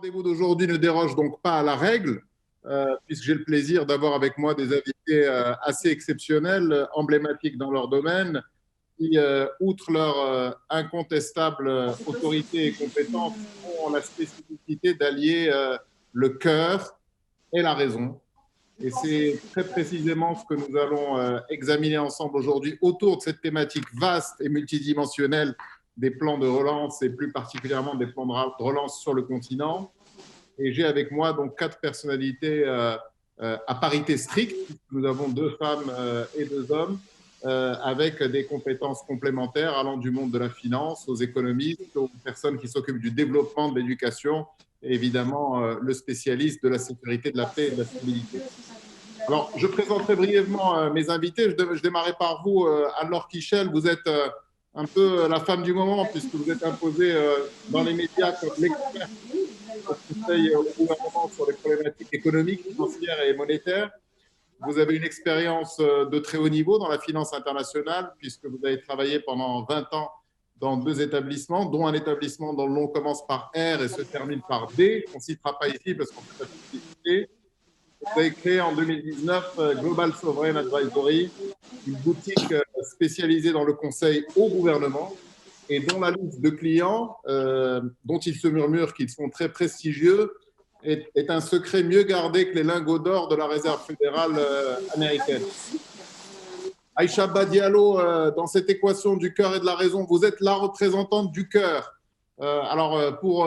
Rendez-vous d'aujourd'hui ne déroge donc pas à la règle, puisque j'ai le plaisir d'avoir avec moi des invités assez exceptionnels, emblématiques dans leur domaine, qui, outre leur incontestable autorité et compétence, ont la spécificité d'allier le cœur et la raison. Et c'est très précisément ce que nous allons examiner ensemble aujourd'hui autour de cette thématique vaste et multidimensionnelle des plans de relance et plus particulièrement des plans de relance sur le continent. Et j'ai avec moi donc quatre personnalités à parité stricte. Nous avons deux femmes et deux hommes avec des compétences complémentaires allant du monde de la finance aux économistes, aux personnes qui s'occupent du développement, de l'éducation et évidemment le spécialiste de la sécurité, de la paix et de la stabilité. Alors, je présenterai brièvement mes invités. Je démarrais par vous, Anne-Laure Kichel. Vous êtes un peu la femme du moment puisque vous êtes imposée dans les médias comme l'expert au Conseil au gouvernement sur les problématiques économiques, financières et monétaires. Vous avez une expérience de très haut niveau dans la finance internationale puisque vous avez travaillé pendant 20 ans dans deux établissements, dont un établissement dont le nom commence par R et se termine par D. On ne citera pas ici parce qu'on ne peut pas citer. Vous avez créé en 2019 Global Sovereign Advisory, une boutique spécialisée dans le conseil au gouvernement et dont la liste de clients, dont il se murmure qu'ils sont très prestigieux, est un secret mieux gardé que les lingots d'or de la Réserve fédérale américaine. Aïcha Badialo, dans cette équation du cœur et de la raison, vous êtes la représentante du cœur. Pour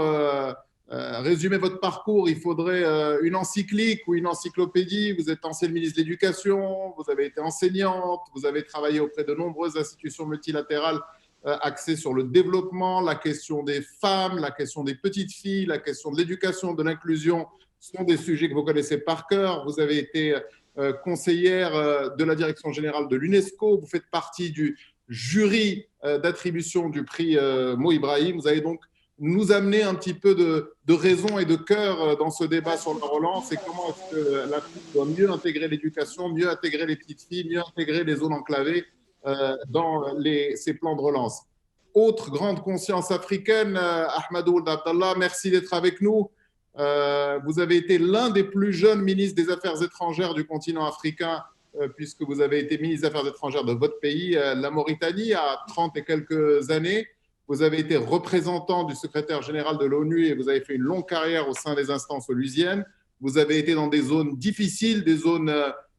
résumer votre parcours, il faudrait une encyclique ou une encyclopédie. Vous êtes ancienne ministre de l'Éducation, vous avez été enseignante, vous avez travaillé auprès de nombreuses institutions multilatérales axées sur le développement, la question des femmes, la question des petites filles, la question de l'éducation, de l'inclusion sont des sujets que vous connaissez par cœur. Vous avez été conseillère de la direction générale de l'UNESCO, vous faites partie du jury d'attribution du prix Mo Ibrahim. Vous avez donc nous amener un petit peu de raison et de cœur dans ce débat sur la relance et comment est-ce que l'Afrique doit mieux intégrer l'éducation, mieux intégrer les petites filles, mieux intégrer les zones enclavées dans ces plans de relance. Autre grande conscience africaine, Ahmadou Ould Abdallah, merci d'être avec nous. Vous avez été l'un des plus jeunes ministres des Affaires étrangères du continent africain, puisque vous avez été ministre des Affaires étrangères de votre pays, la Mauritanie, à 30 et quelques années. Vous avez été représentant du secrétaire général de l'ONU et vous avez fait une longue carrière au sein des instances onusiennes. Vous avez été dans des zones difficiles, des zones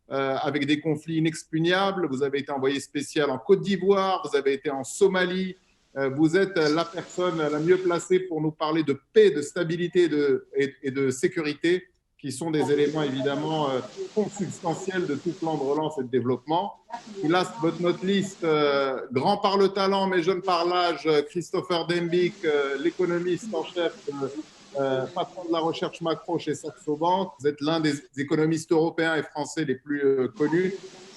avec des conflits inexpugnables. Vous avez été envoyé spécial en Côte d'Ivoire, vous avez été en Somalie. Vous êtes la personne la mieux placée pour nous parler de paix, de stabilité et de sécurité, qui sont des éléments évidemment consubstantiels de tout plan de relance et de développement. Et last but not least, grand par le talent, mais jeune par l'âge, Christopher Dembik, l'économiste en chef, patron de la recherche macro chez Saxo Bank. Vous êtes l'un des économistes européens et français les plus connus.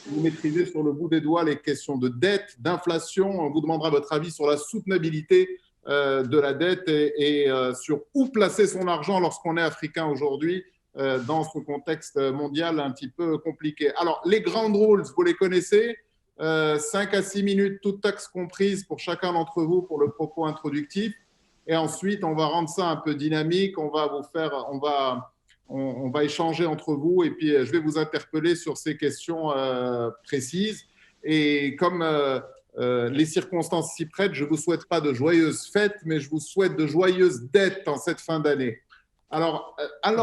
Vous maîtrisez sur le bout des doigts les questions de dette, d'inflation. On vous demandera votre avis sur la soutenabilité de la dette et sur où placer son argent lorsqu'on est africain aujourd'hui dans ce contexte mondial un petit peu compliqué. Alors, les ground rules, vous les connaissez. 5 à 6 minutes, toutes taxes comprises pour chacun d'entre vous pour le propos introductif. Et ensuite, on va rendre ça un peu dynamique. On va échanger entre vous et puis je vais vous interpeller sur ces questions précises. Et comme les circonstances s'y prêtent, je ne vous souhaite pas de joyeuses fêtes, mais je vous souhaite de joyeuses dettes en cette fin d'année. Alors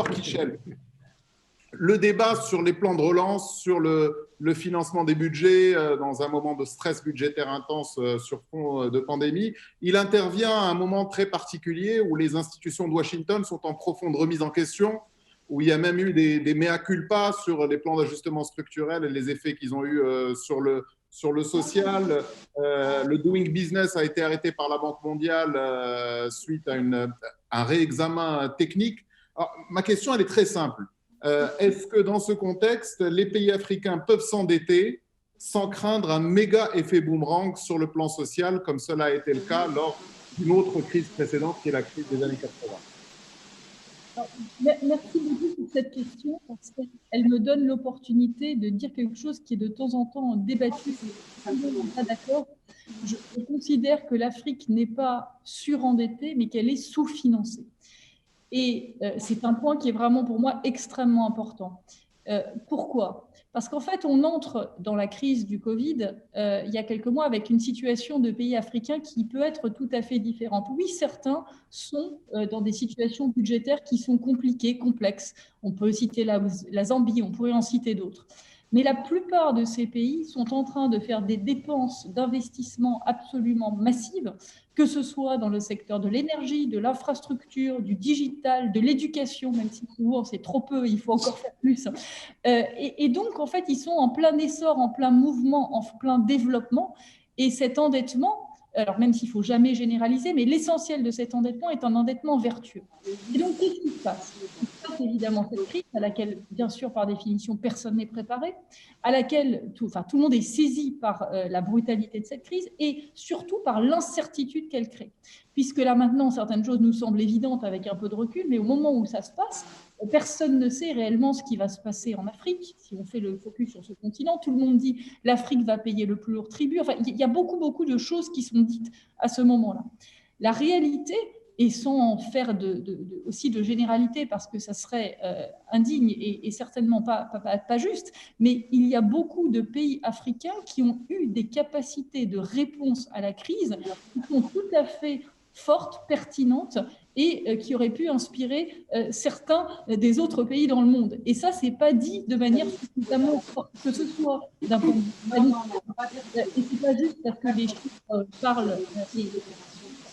Kichel, le débat sur les plans de relance, sur le financement des budgets dans un moment de stress budgétaire intense sur fond de pandémie, il intervient à un moment très particulier où les institutions de Washington sont en profonde remise en question, où il y a même eu des mea culpa sur les plans d'ajustement structurel et les effets qu'ils ont eus sur le social. Le doing business a été arrêté par la Banque mondiale suite à un réexamen technique. Alors, ma question, elle est très simple. Est-ce que dans ce contexte, les pays africains peuvent s'endetter sans craindre un méga effet boomerang sur le plan social, comme cela a été le cas lors d'une autre crise précédente, qui est la crise des années 80? Alors, merci beaucoup pour cette question, parce qu'elle me donne l'opportunité de dire quelque chose qui est de temps en temps débattu, et tout le monde n'est pas d'accord. Je considère que l'Afrique n'est pas surendettée, mais qu'elle est sous-financée. Et c'est un point qui est vraiment pour moi extrêmement important. Pourquoi ? Parce qu'en fait, on entre dans la crise du Covid il y a quelques mois avec une situation de pays africains qui peut être tout à fait différente. Oui, certains sont dans des situations budgétaires qui sont compliquées, complexes. On peut citer la Zambie, on pourrait en citer d'autres. Mais la plupart de ces pays sont en train de faire des dépenses d'investissement absolument massives, que ce soit dans le secteur de l'énergie, de l'infrastructure, du digital, de l'éducation, même si souvent c'est trop peu, il faut encore faire plus. Et donc, en fait, ils sont en plein essor, en plein mouvement, en plein développement. Et cet endettement, alors même s'il ne faut jamais généraliser, mais l'essentiel de cet endettement est un endettement vertueux. Et donc, qu'est-ce qui se passe ? Il se passe évidemment cette crise à laquelle, bien sûr, par définition, personne n'est préparé, à laquelle tout le monde est saisi par la brutalité de cette crise et surtout par l'incertitude qu'elle crée. Puisque là, maintenant, certaines choses nous semblent évidentes avec un peu de recul, mais au moment où ça se passe, personne ne sait réellement ce qui va se passer en Afrique. Si on fait le focus sur ce continent, tout le monde dit l'Afrique va payer le plus lourd tribut. Enfin, il y a beaucoup de choses qui sont dites à ce moment-là. La réalité, et sans faire aussi de généralité parce que ça serait indigne et certainement pas juste, mais il y a beaucoup de pays africains qui ont eu des capacités de réponse à la crise qui sont tout à fait fortes, pertinentes et qui auraient pu inspirer certains des autres pays dans le monde. Et ça, c'est pas dit de manière suffisamment forte, que ce soit d'un point de vue sanitaire, et c'est pas juste parce que les chiffres parlent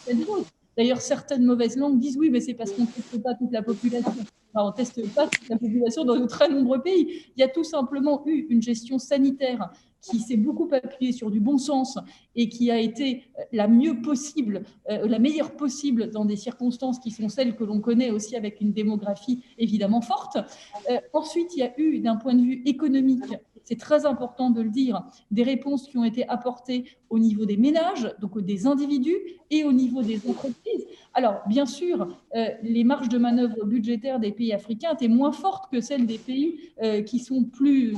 certaines choses. D'ailleurs, certaines mauvaises langues disent oui, mais c'est parce qu'on ne teste pas toute la population. Enfin, on ne teste pas toute la population dans de très nombreux pays. Il y a tout simplement eu une gestion sanitaire qui s'est beaucoup appuyée sur du bon sens et qui a été la mieux possible, la meilleure possible dans des circonstances qui sont celles que l'on connaît aussi avec une démographie évidemment forte. Ensuite, il y a eu, d'un point de vue économique, c'est très important de le dire, des réponses qui ont été apportées au niveau des ménages, donc des individus, et au niveau des entreprises. Alors, bien sûr, les marges de manœuvre budgétaires des pays africains étaient moins fortes que celles des pays qui sont plus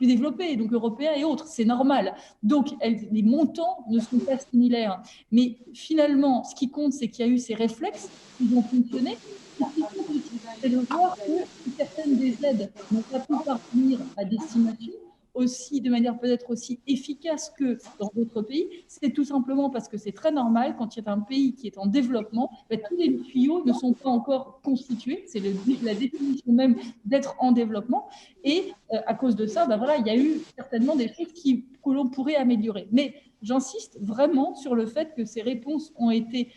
développés, donc européens et autres. C'est normal. Donc, les montants ne sont pas similaires. Mais finalement, ce qui compte, c'est qu'il y a eu ces réflexes qui ont fonctionné. Ce qui compte aussi, c'est de voir que certaines des aides n'ont pas pu parvenir à destination, aussi de manière peut-être aussi efficace que dans d'autres pays, c'est tout simplement parce que c'est très normal quand il y a un pays qui est en développement, tous les tuyaux ne sont pas encore constitués, c'est la définition même d'être en développement, et à cause de ça, voilà, il y a eu certainement des choses que l'on pourrait améliorer. Mais j'insiste vraiment sur le fait que ces réponses ont été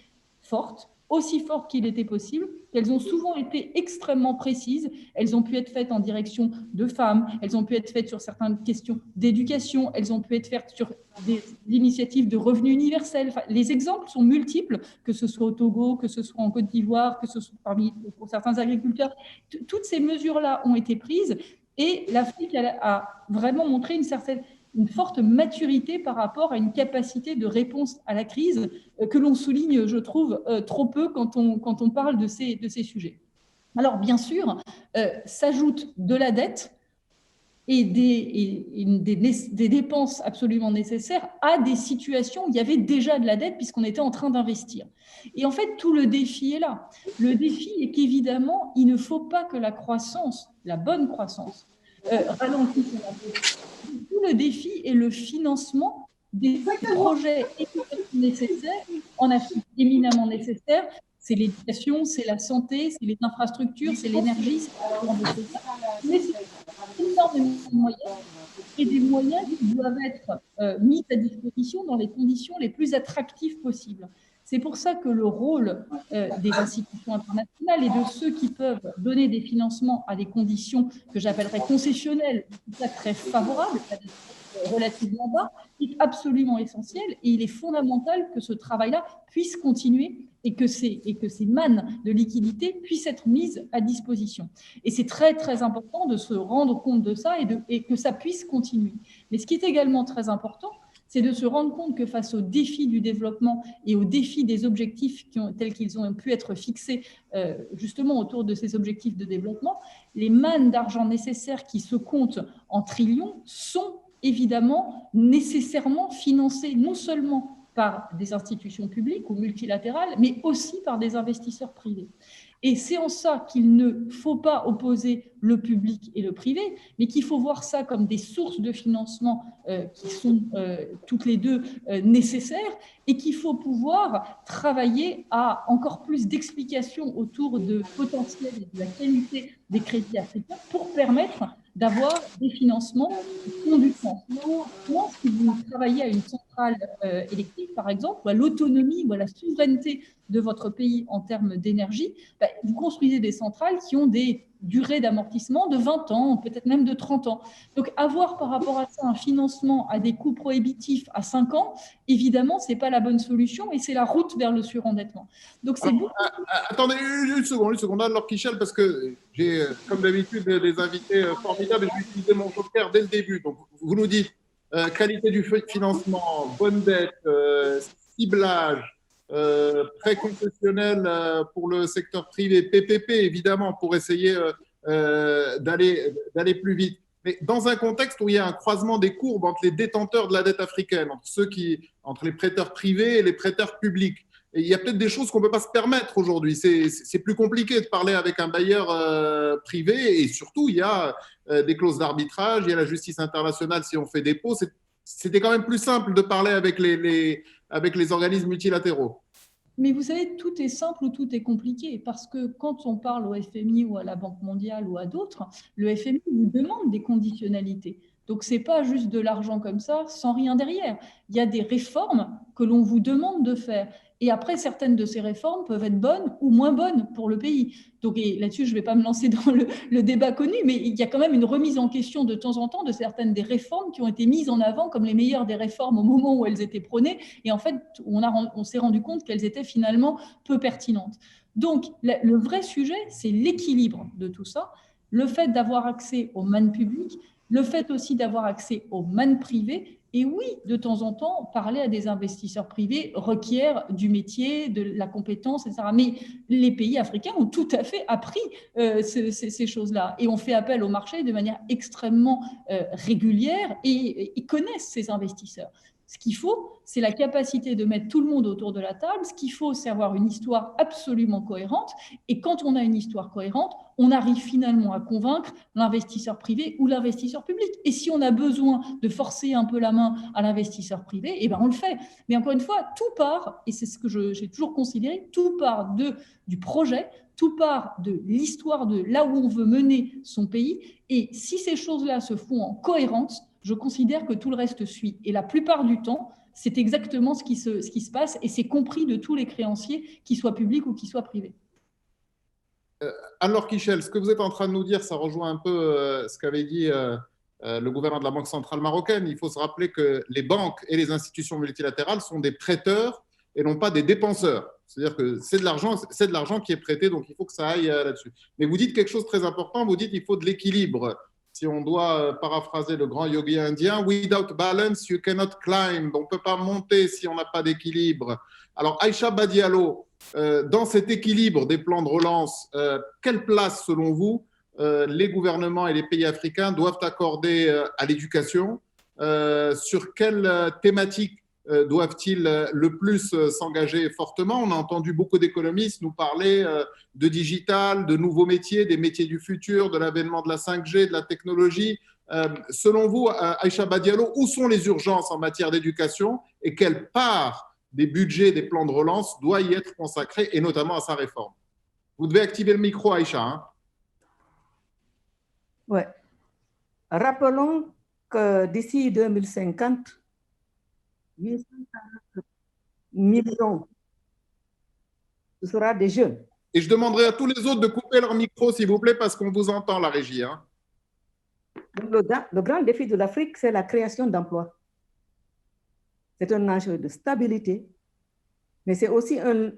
fortes, aussi fortes qu'il était possible, qu'elles ont souvent été extrêmement précises, elles ont pu être faites en direction de femmes, elles ont pu être faites sur certaines questions d'éducation, elles ont pu être faites sur des initiatives de revenus universels. Enfin, les exemples sont multiples, que ce soit au Togo, que ce soit en Côte d'Ivoire, que ce soit pour certains agriculteurs. Toutes ces mesures-là ont été prises et l'Afrique a vraiment montré une forte maturité par rapport à une capacité de réponse à la crise que l'on souligne, je trouve, trop peu quand on parle de ces sujets. Alors, bien sûr, s'ajoute de la dette et des dépenses absolument nécessaires à des situations où il y avait déjà de la dette puisqu'on était en train d'investir. Et en fait, tout le défi est là. Le défi est qu'évidemment, il ne faut pas que la croissance, la bonne croissance, ralentisse. Tout le défi est le financement des projets nécessaires en Afrique, éminemment nécessaires. C'est l'éducation, c'est la santé, c'est les infrastructures, c'est l'énergie, mais c'est énormément de moyens et des moyens qui doivent être mis à disposition dans les conditions les plus attractives possibles. C'est pour ça que le rôle des institutions internationales et de ceux qui peuvent donner des financements à des conditions que j'appellerais concessionnelles, très favorables, relativement bas, est absolument essentiel et il est fondamental que ce travail-là puisse continuer et que ces mannes de liquidité puissent être mises à disposition. Et c'est très, très important de se rendre compte de ça et que ça puisse continuer. Mais ce qui est également très important, c'est de se rendre compte que face aux défis du développement et aux défis des objectifs tels qu'ils ont pu être fixés justement autour de ces objectifs de développement, les mannes d'argent nécessaires qui se comptent en trillions sont évidemment nécessairement financées non seulement par des institutions publiques ou multilatérales, mais aussi par des investisseurs privés. Et c'est en ça qu'il ne faut pas opposer le public et le privé, mais qu'il faut voir ça comme des sources de financement qui sont toutes les deux nécessaires, et qu'il faut pouvoir travailler à encore plus d'explications autour de potentiel et de la qualité des crédits africains pour permettre d'avoir des financements qui ont du sens. Moi, si vous travaillez à une centrale électrique, par exemple, ou à l'autonomie ou à la souveraineté de votre pays en termes d'énergie, vous construisez des centrales qui ont des durées d'amortissement de 20 ans, peut-être même de 30 ans. Donc, avoir par rapport à ça un financement à des coûts prohibitifs à 5 ans, évidemment, ce n'est pas la bonne solution et c'est la route vers le surendettement. Donc, c'est beaucoup. Attendez une seconde, alors Kichel, parce que j'ai, comme d'habitude, des invités formidables et je vais utiliser mon joker dès le début. Donc, vous nous dites qualité du financement, bonne dette, ciblage, prêt concessionnel pour le secteur privé, PPP, évidemment, pour essayer d'aller plus vite. Mais dans un contexte où il y a un croisement des courbes entre les détenteurs de la dette africaine, entre les prêteurs privés et les prêteurs publics, et il y a peut-être des choses qu'on ne peut pas se permettre aujourd'hui. C'est plus compliqué de parler avec un bailleur privé et surtout, il y a des clauses d'arbitrage, il y a la justice internationale si on fait dépôt. C'était quand même plus simple de parler avec les organismes multilatéraux. Mais vous savez, tout est simple ou tout est compliqué, parce que quand on parle au FMI ou à la Banque mondiale ou à d'autres, le FMI vous demande des conditionnalités. Donc, ce n'est pas juste de l'argent comme ça, sans rien derrière. Il y a des réformes que l'on vous demande de faire. Et après, certaines de ces réformes peuvent être bonnes ou moins bonnes pour le pays. Donc, là-dessus, je ne vais pas me lancer dans le débat connu, mais il y a quand même une remise en question de temps en temps de certaines des réformes qui ont été mises en avant comme les meilleures des réformes au moment où elles étaient prônées. Et en fait, on s'est rendu compte qu'elles étaient finalement peu pertinentes. Donc, le vrai sujet, c'est l'équilibre de tout ça, le fait d'avoir accès aux mannes publiques, le fait aussi d'avoir accès aux mannes privées. Et oui, de temps en temps, parler à des investisseurs privés requiert du métier, de la compétence, etc. Mais les pays africains ont tout à fait appris ces choses-là et ont fait appel au marché de manière extrêmement régulière et connaissent ces investisseurs. Ce qu'il faut, c'est la capacité de mettre tout le monde autour de la table. Ce qu'il faut, c'est avoir une histoire absolument cohérente. Et quand on a une histoire cohérente, on arrive finalement à convaincre l'investisseur privé ou l'investisseur public. Et si on a besoin de forcer un peu la main à l'investisseur privé, eh ben on le fait. Mais encore une fois, tout part, et c'est ce que j'ai toujours considéré, tout part du projet, tout part de l'histoire de là où on veut mener son pays. Et si ces choses-là se font en cohérence, je considère que tout le reste suit. Et la plupart du temps, c'est exactement ce qui se passe et c'est compris de tous les créanciers, qu'ils soient publics ou qu'ils soient privés. Alors, Kichel, ce que vous êtes en train de nous dire, ça rejoint un peu ce qu'avait dit le gouverneur de la Banque centrale marocaine. Il faut se rappeler que les banques et les institutions multilatérales sont des prêteurs et non pas des dépenseurs. C'est-à-dire que c'est de l'argent qui est prêté, donc il faut que ça aille là-dessus. Mais vous dites quelque chose de très important, vous dites qu'il faut de l'équilibre. Si on doit paraphraser le grand yogi indien, without balance, you cannot climb. On ne peut pas monter si on n'a pas d'équilibre. Alors, Aïcha Badialo, dans cet équilibre des plans de relance, quelle place, selon vous, les gouvernements et les pays africains doivent accorder à l'éducation? Sur quelle thématique doivent-ils le plus s'engager fortement? On a entendu beaucoup d'économistes nous parler de digital, de nouveaux métiers, des métiers du futur, de l'avènement de la 5G, de la technologie. Selon vous, Aïcha Badialo, où sont les urgences en matière d'éducation et quelle part des budgets des plans de relance doit y être consacrée, et notamment à sa réforme? Vous devez activer le micro, Aïcha. Hein. Oui. Rappelons que d'ici 2050, 840 millions, ce sera des jeunes. Et je demanderai à tous les autres de couper leur micro, s'il vous plaît, parce qu'on vous entend, la régie. Hein. Donc, le grand défi de l'Afrique, c'est la création d'emplois. C'est un enjeu de stabilité, mais c'est aussi un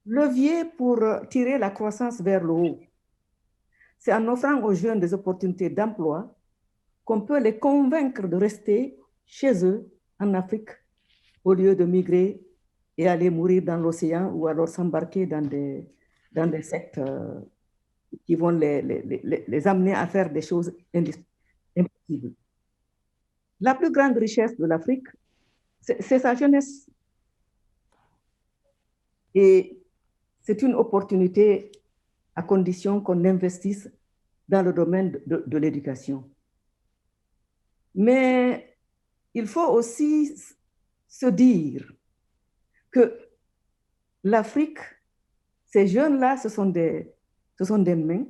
levier pour tirer la croissance vers le haut. C'est en offrant aux jeunes des opportunités d'emploi qu'on peut les convaincre de rester chez eux en Afrique au lieu de migrer et aller mourir dans l'océan ou alors s'embarquer dans des sectes qui vont les amener à faire des choses impossibles. La plus grande richesse de l'Afrique, c'est sa jeunesse. Et c'est une opportunité à condition qu'on investisse dans le domaine de l'éducation. Mais il faut aussi se dire que l'Afrique, ces jeunes-là, ce sont des mains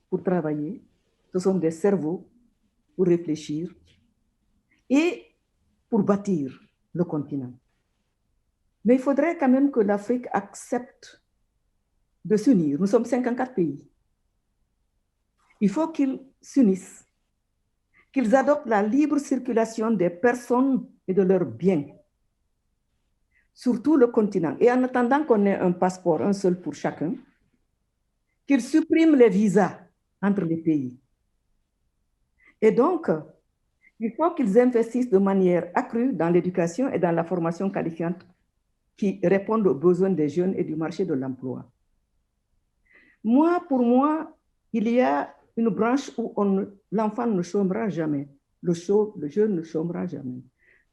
pour travailler, ce sont des cerveaux pour réfléchir et pour bâtir le continent. Mais il faudrait quand même que l'Afrique accepte de s'unir. Nous sommes 54 pays. Il faut qu'ils s'unissent, qu'ils adoptent la libre circulation des personnes et de leurs biens sur tout le continent. Et en attendant qu'on ait un passeport, un seul pour chacun, qu'ils suppriment les visas entre les pays. Et donc, il faut qu'ils investissent de manière accrue dans l'éducation et dans la formation qualifiante qui répondent aux besoins des jeunes et du marché de l'emploi. Pour moi, il y a une branche où l'enfant ne chômera jamais, le jeune ne chômera jamais.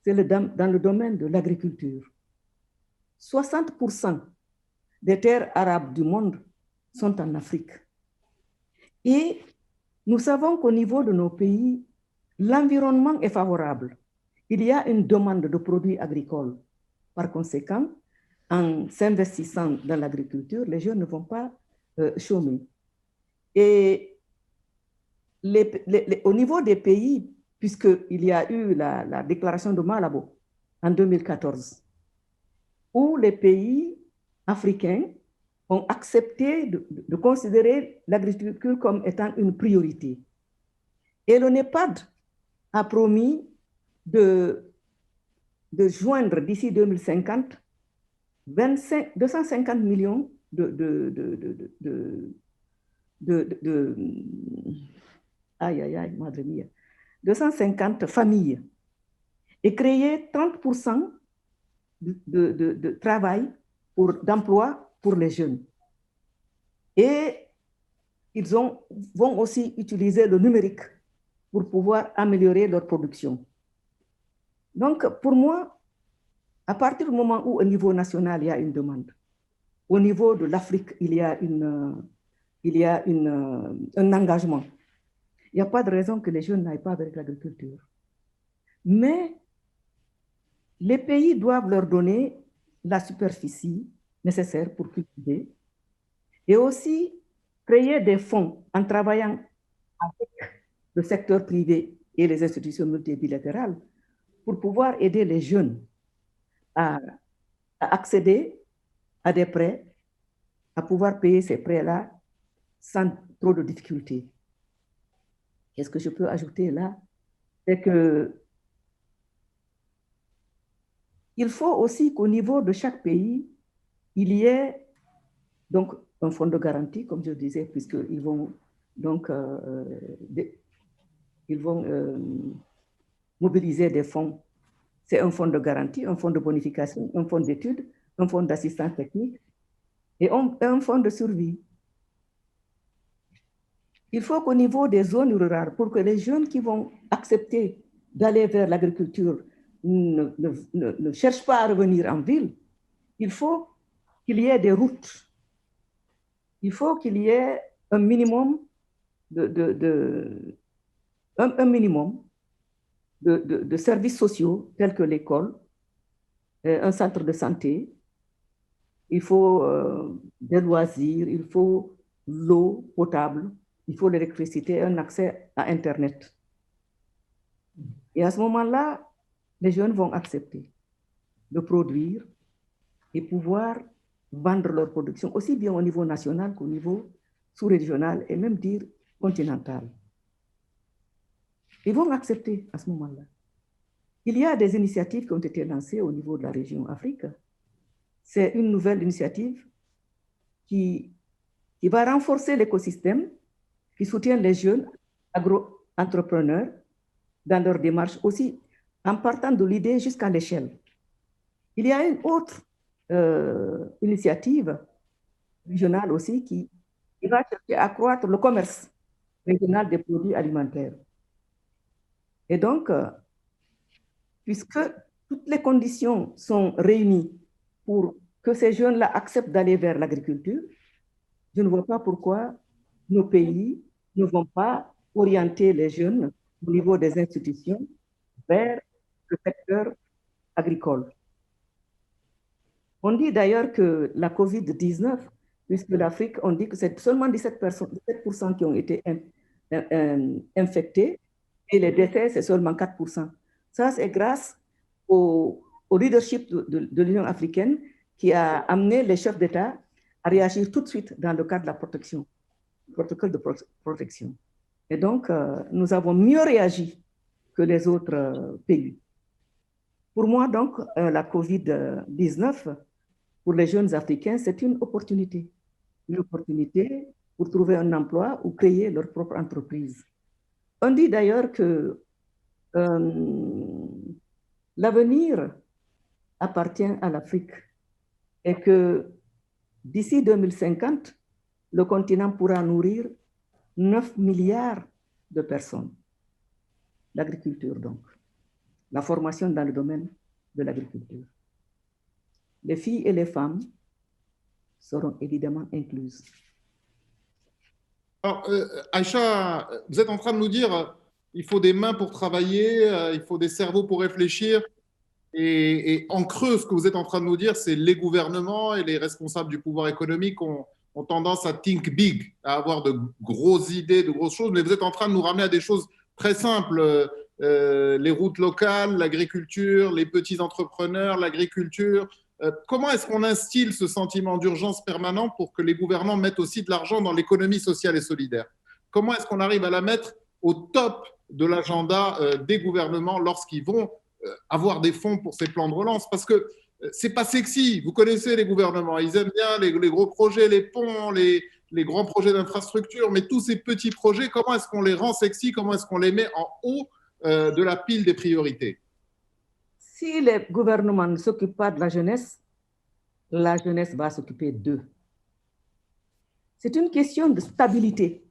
C'est dans le domaine de l'agriculture. 60% des terres arabes du monde sont en Afrique. Et nous savons qu'au niveau de nos pays, l'environnement est favorable. Il y a une demande de produits agricoles. Par conséquent, en s'investissant dans l'agriculture, les jeunes ne vont pas chômer. Et au niveau des pays, puisqu'il y a eu la déclaration de Malabo en 2014, où les pays africains ont accepté de considérer l'agriculture comme étant une priorité. Et le NEPAD a promis de joindre d'ici 2050 250 millions aïe, aïe, aïe, madre mia, 250 familles et créer 30% de travail, d'emploi pour les jeunes. Et ils vont aussi utiliser le numérique pour pouvoir améliorer leur production. Donc, pour moi, à partir du moment où au niveau national, il y a une demande, au niveau de l'Afrique, il y a un engagement. Il n'y a pas de raison que les jeunes n'aillent pas avec l'agriculture. Mais les pays doivent leur donner la superficie nécessaire pour cultiver et aussi créer des fonds en travaillant avec le secteur privé et les institutions multilatérales pour pouvoir aider les jeunes à accéder à des prêts, à pouvoir payer ces prêts-là sans trop de difficultés. Qu'est-ce que je peux ajouter là? C'est que il faut aussi qu'au niveau de chaque pays, il y ait donc un fonds de garantie, comme je disais, puisqu'ils vont donc mobiliser des fonds. C'est un fonds de garantie, un fonds de bonification, un fonds d'études, un fonds d'assistance technique et un fonds de survie. Il faut qu'au niveau des zones rurales, pour que les jeunes qui vont accepter d'aller vers l'agriculture ne cherchent pas à revenir en ville, il faut qu'il y ait des routes. Il faut qu'il y ait un minimum de services sociaux tels que l'école, un centre de santé, il faut des loisirs, il faut l'eau potable, il faut l'électricité, un accès à Internet. Et à ce moment-là, les jeunes vont accepter de produire et pouvoir vendre leur production, aussi bien au niveau national qu'au niveau sous-régional et même dire continental. Ils vont accepter à ce moment-là. Il y a des initiatives qui ont été lancées au niveau de la région Afrique. C'est une nouvelle initiative qui va renforcer l'écosystème, qui soutient les jeunes agro-entrepreneurs dans leur démarche aussi, en partant de l'idée jusqu'à l'échelle. Il y a une autre initiative régionale aussi qui va chercher à accroître le commerce régional des produits alimentaires. Et donc, puisque toutes les conditions sont réunies pour que ces jeunes-là acceptent d'aller vers l'agriculture, je ne vois pas pourquoi nos pays ne vont pas orienter les jeunes au niveau des institutions vers le secteur agricole. On dit d'ailleurs que la COVID-19, puisque l'Afrique, on dit que c'est seulement 17% qui ont été infectés et les décès, c'est seulement 4%. Ça, c'est grâce au leadership de l'Union africaine qui a amené les chefs d'État à réagir tout de suite dans le cadre de la protection, protocole de protection. Et donc, nous avons mieux réagi que les autres pays. Pour moi, donc, la COVID-19, pour les jeunes Africains, c'est une opportunité pour trouver un emploi ou créer leur propre entreprise. On dit d'ailleurs que l'avenir appartient à l'Afrique et que d'ici 2050, le continent pourra nourrir 9 milliards de personnes. L'agriculture, donc. La formation dans le domaine de l'agriculture. Les filles et les femmes seront évidemment incluses. Alors, Aïcha, vous êtes en train de nous dire il faut des mains pour travailler, il faut des cerveaux pour réfléchir. Et en creux, ce que vous êtes en train de nous dire, c'est les gouvernements et les responsables du pouvoir économique ont tendance à think big, à avoir de grosses idées, de grosses choses. Mais vous êtes en train de nous ramener à des choses très simples. Les routes locales, l'agriculture, les petits entrepreneurs, l'agriculture. Comment est-ce qu'on instille ce sentiment d'urgence permanent pour que les gouvernants mettent aussi de l'argent dans l'économie sociale et solidaire? Comment est-ce qu'on arrive à la mettre au top de l'agenda des gouvernements lorsqu'ils vont avoir des fonds pour ces plans de relance? Parce que c'est pas sexy. Vous connaissez les gouvernements, ils aiment bien les gros projets, les ponts, les grands projets d'infrastructure, mais tous ces petits projets, comment est-ce qu'on les rend sexy? Comment est-ce qu'on les met en haut de la pile des priorités? Si les gouvernements ne s'occupent pas de la jeunesse va s'occuper d'eux. C'est une question de stabilité.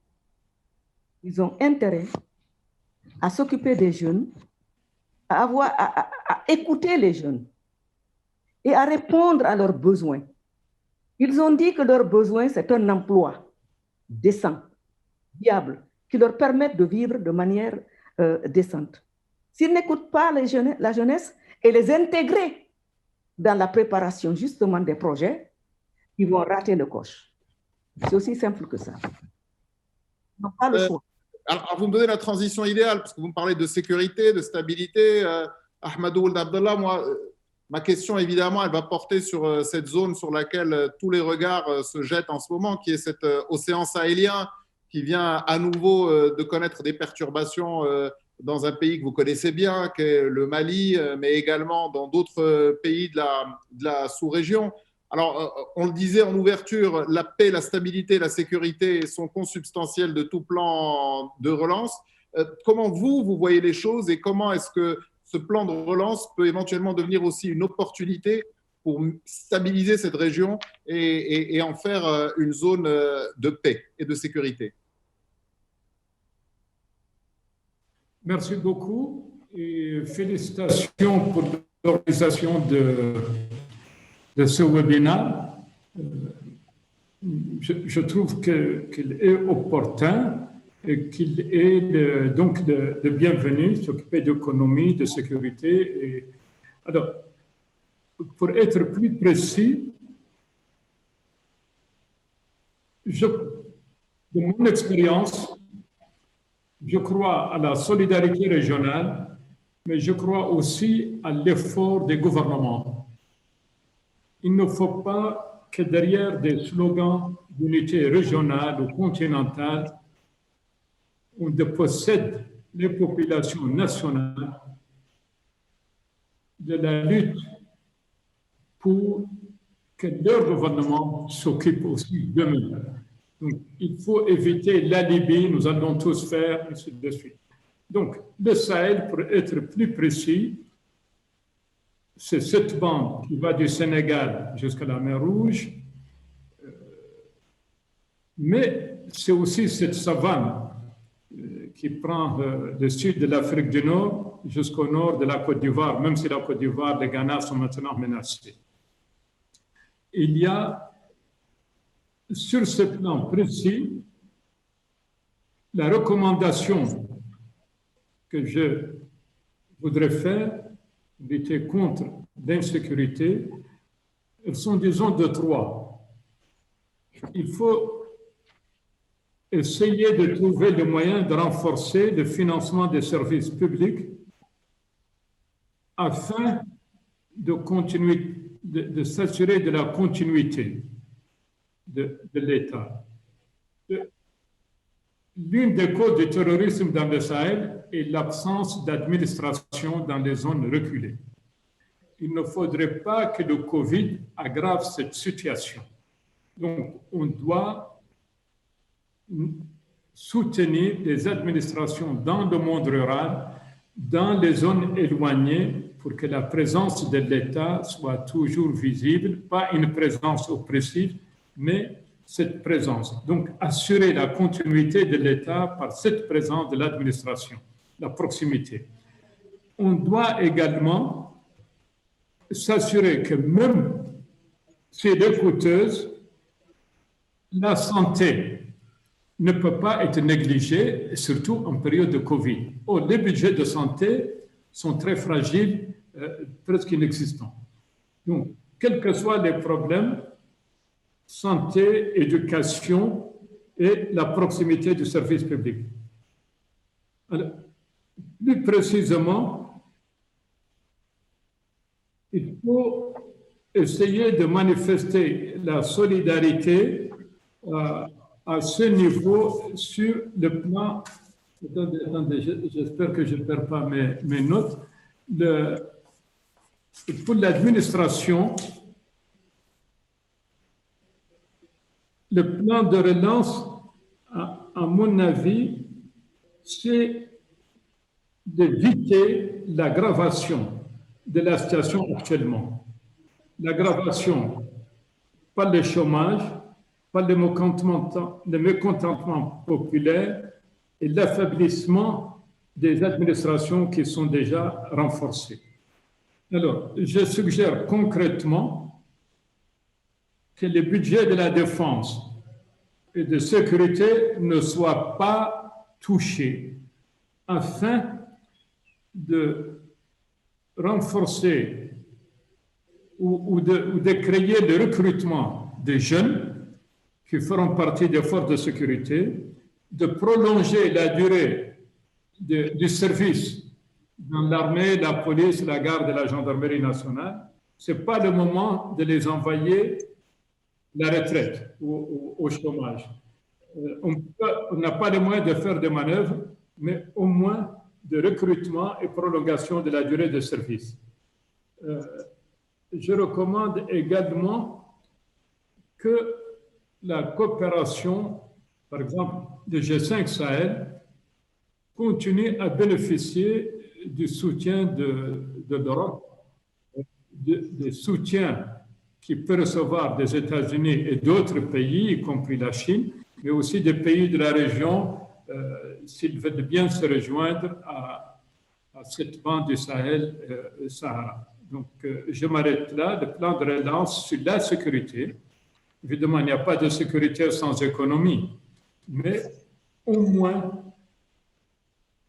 Ils ont intérêt à s'occuper des jeunes, à écouter les jeunes et à répondre à leurs besoins. Ils ont dit que leur besoin, c'est un emploi décent, viable, qui leur permette de vivre de manière décente. S'ils n'écoutent pas la jeunesse et les intégrer dans la préparation justement des projets, ils vont rater le coche. C'est aussi simple que ça. Ils n'ont pas le choix. Alors, vous me donnez la transition idéale, parce que vous me parlez de sécurité, de stabilité. Ahmadou Ould Abdallah, moi, ma question, évidemment, elle va porter sur cette zone sur laquelle tous les regards se jettent en ce moment, qui est cet océan sahélien, qui vient à nouveau de connaître des perturbations dans un pays que vous connaissez bien, qui est le Mali, mais également dans d'autres pays de la sous-région. Alors, on le disait en ouverture, la paix, la stabilité, la sécurité sont consubstantielles de tout plan de relance. Comment vous voyez les choses et comment est-ce que ce plan de relance peut éventuellement devenir aussi une opportunité pour stabiliser cette région et en faire une zone de paix et de sécurité? Merci beaucoup et félicitations pour l'organisation de ce webinaire. Je trouve qu'il est opportun et qu'il est donc de bienvenue, s'occuper d'économie, de sécurité. Alors, pour être plus précis, de mon expérience, je crois à la solidarité régionale, mais je crois aussi à l'effort des gouvernements. Il ne faut pas que derrière des slogans d'unité régionale ou continentale, on dépossède les populations nationales de la lutte pour que leur gouvernement s'occupe aussi d'eux-mêmes. Donc, il faut éviter l'alibi, nous allons tous faire, et ainsi de suite. Donc, le Sahel, pour être plus précis, c'est cette bande qui va du Sénégal jusqu'à la mer Rouge, mais c'est aussi cette savane qui prend le sud de l'Afrique du Nord jusqu'au nord de la Côte d'Ivoire, même si la Côte d'Ivoire et le Ghana sont maintenant menacés. Il y a sur ce plan précis, la recommandation que je voudrais faire, lutter contre l'insécurité, elles sont, disons, de trois. Il faut essayer de trouver le moyen de renforcer le financement des services publics afin de continuer, de s'assurer de la continuité de l'État. L'une des causes du terrorisme dans le Sahel est l'absence d'administration dans les zones reculées. Il ne faudrait pas que le Covid aggrave cette situation. Donc, on doit soutenir les administrations dans le monde rural, dans les zones éloignées, pour que la présence de l'État soit toujours visible, pas une présence oppressive, mais cette présence. Donc, assurer la continuité de l'État par cette présence de l'administration, la proximité. On doit également s'assurer que même si elle est coûteuse, la santé ne peut pas être négligée, surtout en période de Covid. Or, les budgets de santé sont très fragiles, presque inexistants. Donc, quels que soient les problèmes, santé, éducation et la proximité du service public. Alors, plus précisément, il faut essayer de manifester la solidarité à ce niveau sur le plan. Attendez, j'espère que je ne perds pas mes notes. Pour l'administration, le plan de relance, à mon avis, c'est d'éviter l'aggravation de la situation actuellement. L'aggravation par le chômage, par le mécontentement populaire et l'affaiblissement des administrations qui sont déjà renforcées. Alors, je suggère concrètement que le budget de la défense et de sécurité ne soit pas touché afin de renforcer ou de créer le recrutement des jeunes qui feront partie des forces de sécurité, de prolonger la durée du service dans l'armée, la police, la garde et la gendarmerie nationale. Ce n'est pas le moment de les envoyer la retraite ou au chômage. On n'a pas les moyens de faire des manœuvres, mais au moins de recrutement et prolongation de la durée de service. Je recommande également que la coopération, par exemple, de G5 Sahel, continue à bénéficier du soutien de l'Europe, des soutiens qu'il peut recevoir des États-Unis et d'autres pays, y compris la Chine, mais aussi des pays de la région, s'ils veulent bien se rejoindre à cette bande du Sahel-Sahara. Donc, je m'arrête là. Le plan de relance sur la sécurité. Évidemment, il n'y a pas de sécurité sans économie, mais au moins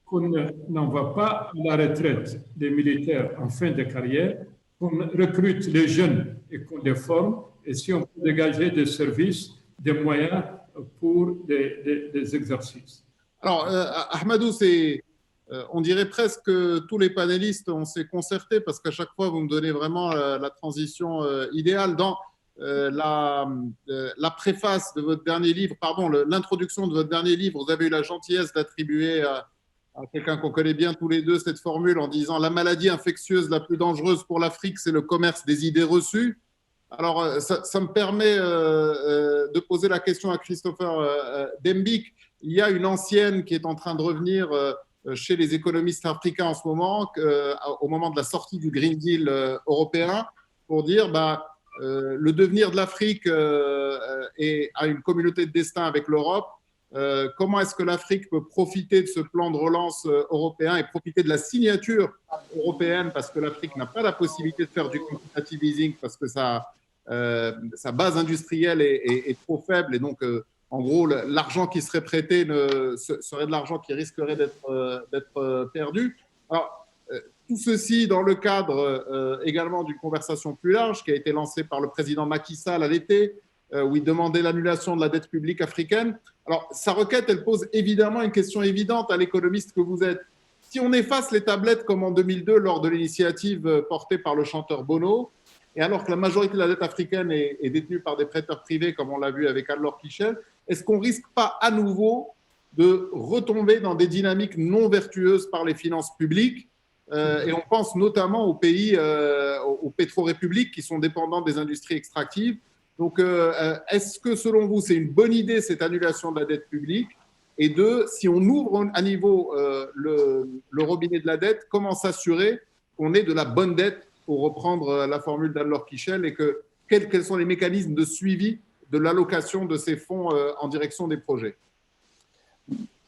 qu'on n'envoie pas à la retraite des militaires en fin de carrière, qu'on recrute les jeunes et qu'on les forme, et si on peut dégager des services, des moyens pour des exercices. Alors, Ahmadou, on dirait presque que tous les panélistes, on s'est concertés parce qu'à chaque fois, vous me donnez vraiment la transition idéale. Dans la préface de votre dernier livre, pardon, l'introduction de votre dernier livre, vous avez eu la gentillesse d'attribuer à quelqu'un qu'on connaît bien tous les deux cette formule en disant « La maladie infectieuse la plus dangereuse pour l'Afrique, c'est le commerce des idées reçues ». Alors, ça me permet de poser la question à Christopher Dembik. Il y a une ancienne qui est en train de revenir chez les économistes africains en ce moment, au moment de la sortie du Green Deal européen, pour dire le devenir de l'Afrique a une communauté de destin avec l'Europe. Comment est-ce que l'Afrique peut profiter de ce plan de relance européen et profiter de la signature européenne, parce que l'Afrique n'a pas la possibilité de faire du quantitative easing parce que ça sa base industrielle est trop faible et donc, en gros, l'argent qui serait prêté serait de l'argent qui risquerait d'être perdu. Alors, tout ceci dans le cadre également d'une conversation plus large qui a été lancée par le président Macky Sall à l'été, où il demandait l'annulation de la dette publique africaine. Alors, sa requête, elle pose évidemment une question évidente à l'économiste que vous êtes. Si on efface les tablettes comme en 2002 lors de l'initiative portée par le chanteur Bono, et alors que la majorité de la dette africaine est détenue par des prêteurs privés, comme on l'a vu avec Anne-Laure Kiechel, est-ce qu'on ne risque pas à nouveau de retomber dans des dynamiques non vertueuses par les finances publiques? Et on pense notamment aux pays, aux pétro-républiques qui sont dépendants des industries extractives. Donc, est-ce que selon vous, c'est une bonne idée cette annulation de la dette publique? Et deux, si on ouvre à niveau le robinet de la dette, comment s'assurer qu'on ait de la bonne dette, pour reprendre la formule d'Anne-Laure Kiechel, et quels sont les mécanismes de suivi de l'allocation de ces fonds en direction des projets?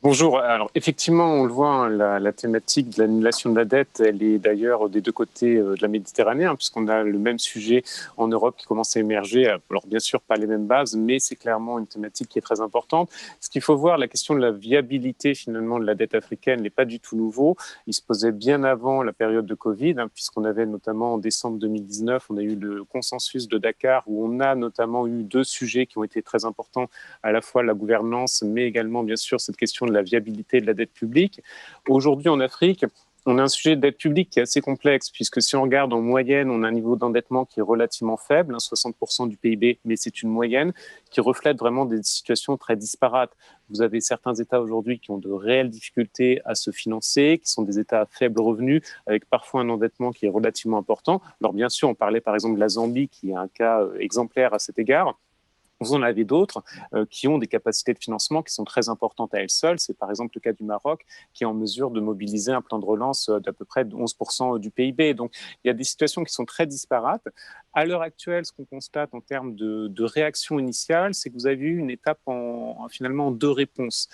Bonjour. Alors, effectivement, on le voit, hein, la thématique de l'annulation de la dette, elle est d'ailleurs des deux côtés de la Méditerranée, hein, puisqu'on a le même sujet en Europe qui commence à émerger. Alors, bien sûr, pas les mêmes bases, mais c'est clairement une thématique qui est très importante. Ce qu'il faut voir, la question de la viabilité, finalement, de la dette africaine n'est pas du tout nouveau. Il se posait bien avant la période de Covid, hein, puisqu'on avait notamment en décembre 2019, on a eu le consensus de Dakar, où on a notamment eu deux sujets qui ont été très importants, à la fois la gouvernance, mais également, bien sûr, cette question de la viabilité de la dette publique. Aujourd'hui, en Afrique, on a un sujet de dette publique qui est assez complexe, puisque si on regarde en moyenne, on a un niveau d'endettement qui est relativement faible, hein, 60% du PIB, mais c'est une moyenne qui reflète vraiment des situations très disparates. Vous avez certains États aujourd'hui qui ont de réelles difficultés à se financer, qui sont des États à faible revenu, avec parfois un endettement qui est relativement important. Alors bien sûr, on parlait par exemple de la Zambie, qui est un cas exemplaire à cet égard. Vous en avez d'autres qui ont des capacités de financement qui sont très importantes à elles seules. C'est par exemple le cas du Maroc, qui est en mesure de mobiliser un plan de relance d'à peu près 11% du PIB. Donc, il y a des situations qui sont très disparates. À l'heure actuelle, ce qu'on constate en termes de réaction initiale, c'est que vous avez eu une étape finalement en deux réponses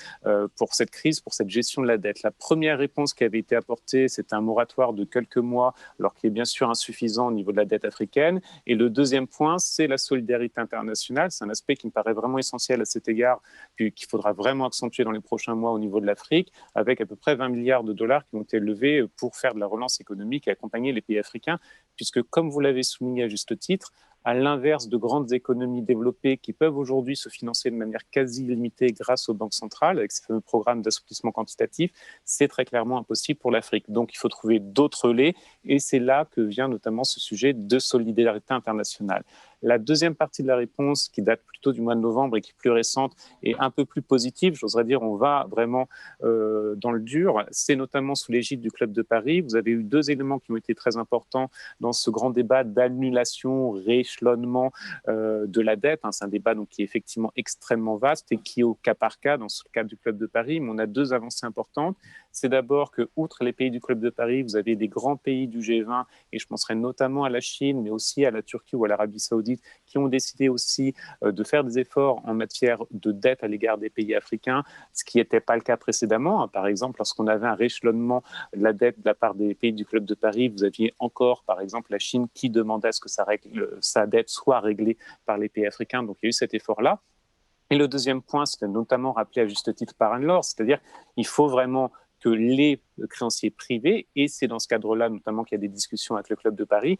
pour cette crise, pour cette gestion de la dette. La première réponse qui avait été apportée, c'est un moratoire de quelques mois, alors qu'il est bien sûr insuffisant au niveau de la dette africaine. Et le deuxième point, c'est la solidarité internationale. C'est un aspect qui me paraît vraiment essentiel à cet égard, qu'il faudra vraiment accentuer dans les prochains mois au niveau de l'Afrique, avec à peu près 20 milliards de dollars qui ont été levés pour faire de la relance économique et accompagner les pays africains, puisque comme vous l'avez souligné à juste titre, à l'inverse de grandes économies développées qui peuvent aujourd'hui se financer de manière quasi illimitée grâce aux banques centrales, avec ces fameux programmes d'assouplissement quantitatif, c'est très clairement impossible pour l'Afrique. Donc il faut trouver d'autres relais, et c'est là que vient notamment ce sujet de solidarité internationale. La deuxième partie de la réponse, qui date plutôt du mois de novembre et qui est plus récente et un peu plus positive, j'oserais dire, on va vraiment dans le dur, c'est notamment sous l'égide du Club de Paris. Vous avez eu deux éléments qui ont été très importants dans ce grand débat d'annulation, rééchelonnement de la dette. C'est un débat donc, qui est effectivement extrêmement vaste et qui est au cas par cas dans ce cadre du Club de Paris. Mais on a deux avancées importantes. C'est d'abord que, outre les pays du Club de Paris, vous avez des grands pays du G20, et je penserai notamment à la Chine, mais aussi à la Turquie ou à l'Arabie Saoudite, qui ont décidé aussi de faire des efforts en matière de dette à l'égard des pays africains, ce qui n'était pas le cas précédemment. Par exemple, lorsqu'on avait un rééchelonnement de la dette de la part des pays du Club de Paris, vous aviez encore, par exemple, la Chine qui demandait à ce que sa dette soit réglée par les pays africains. Donc, il y a eu cet effort-là. Et le deuxième point, c'est notamment rappelé à juste titre par Anne-Laure, c'est-à-dire qu'il faut vraiment que les créanciers privés, et c'est dans ce cadre-là notamment qu'il y a des discussions avec le Club de Paris,